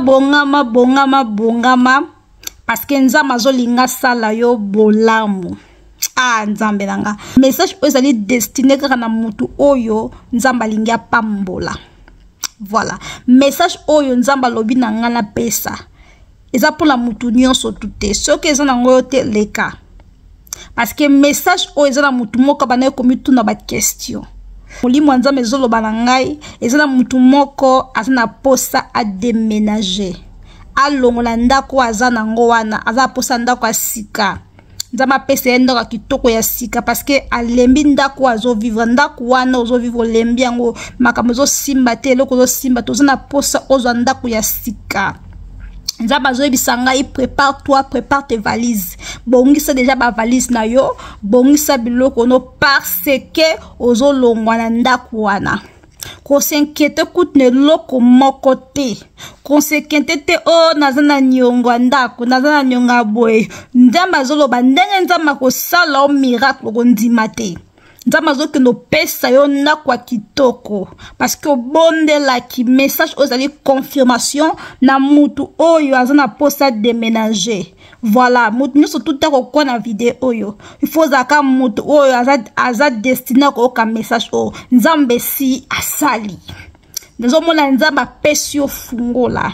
bongama bongama bongama parce que nzambe azolinga sala yo bolamu. Ah nzambe nanga message ezali destiné kaka na mutu oyo nzambe alingi apambola. Voilà message oyo nzambe alobi na nga na pesa eza pour la mutu nyonso tute soki eza nango yo te leka parce que message oyo eza na mutu moko bana komi tuna ba question molimo nzambe ezoloba na ngai eza na mutu moko aza na posa a déménager alongola ndako aza nango wana aza posa ndako asika nzambe apesa ndako kitoko ya sika parce que alembi ndako azo vivre ndako wana ozo vivre lembi yango makambo zo simba te eloko zo simba toza na posa ozo ndako ya sika. Nzambe azoyebisa ngai prépare-toi, prépare tes valises. Bongisa déjà ba valise na yo, bongisa biloko no parce que ozo longwa na ndako wana. Ko s'inquiète koute ne loko moko te. Ko s'inquiète te o nazana nyongo ndako, nazana nyonga boy. Nzambe azoloba ndenge nzambe ko sala o miracle ko ndima te. Nzambe azoke no pesa yo ndako ya kitoko parce que obondela ki message ozali confirmation na mutu oyo azana posa déménager. Voilà, mutu nyonso tout ako kwa na vidéo oyo. Il faut zaka mutu oyo aza destiné ko ka message o. Nzambe si asali. Nazomona nzambe apesi yo fungola.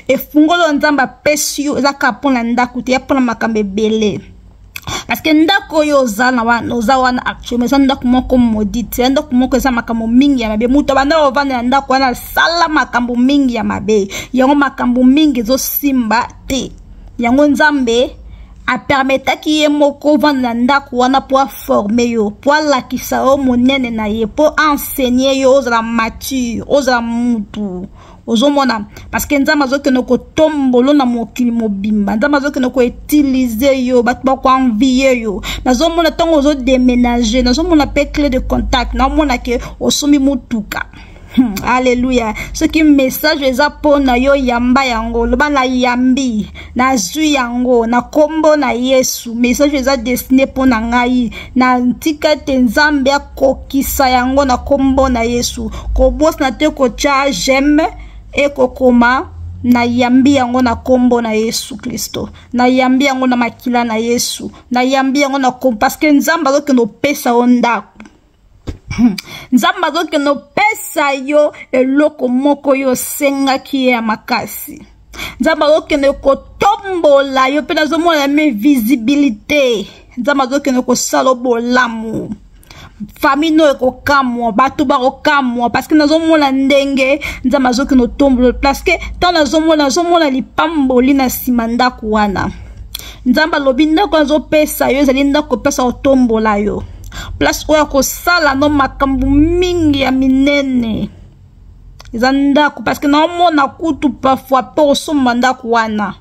E fungolo nzambe apesi yo ezaka pona ndako te ya pona makambe belé. Parce que ndako yo zana wana actuellement ça ndako moko maudite ndako moko za makambo mingi ya mabe muto banda ovanda ndako wana sala makambo mingi ya mabe yango makambo mingi zo simba te yango nzambe a permettre ki ye moko vanda ndako wana pour former yo pour lakisa o monene na ye pour enseigner yo ozala mature ozala mutu ozomona parce que nzambe azoke noko tombolo na mokili mobimba nzambe azoke noko utiliser yo batu ba ko envier yo nazomona tongo ozo déménager nazomona pe clé de contact nazomona ke osomi mutuka. Alléluia. Ce qui message eza pona yo yamba yango loba na yambi na zui yango na kombo na Yesu message eza destiné pona ngai na ntika te nzambe akokisa yango na kombo na Yesu ko boss na te ko cha j'aime et kokoma na yambi yango na kombo na Yesu Kristo na yambi yango na makila na Yesu na yambi yango na kombo parce que nzamba zo ke no pesa ondako nzamba zo ke no pesa yo eloko moko yo senga ki ya makasi nzamba zo ke no ko tombola yo pe na zo mona me visibilité nzamba zo ke no ko salo bolamu famille no eko kamwa batu ba ko kamwa parce que nazomona ndenge nzamba zo ke no tombolo parce que tant nazomona lipamboli na simanda kuana nzamba lobi ndako zo pesa yo ezali ndako pesa otombola yo place oya ko sala no makambu mingi ya minene ezandako parce que naomona kutu parfois pe osomba ndako wana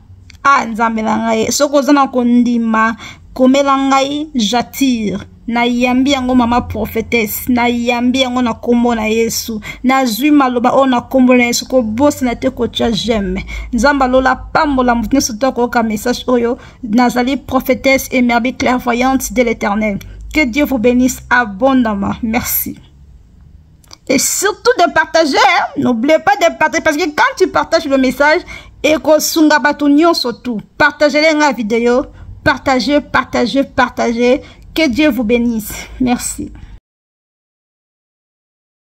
ah nzambe na ngai soko zana kondima komela ngai j'attire na yambi yango mama prophétesse na yambi yango na kombo na Yesu na zui maloba o na kombo na Yesu ko boss na te ko tia j'aime nzamba lola pambola mutne soto ko ka message oyo nazali prophétesse et merveille clairvoyante de l'Éternel. Que Dieu vous bénisse abondamment. Merci. Et surtout de partager. N'oubliez pas de partager. Parce que quand tu partages le message, et que sunga batunyo surtout, partagez la vidéo. Partagez, partagez, partagez. Que Dieu vous bénisse. Merci.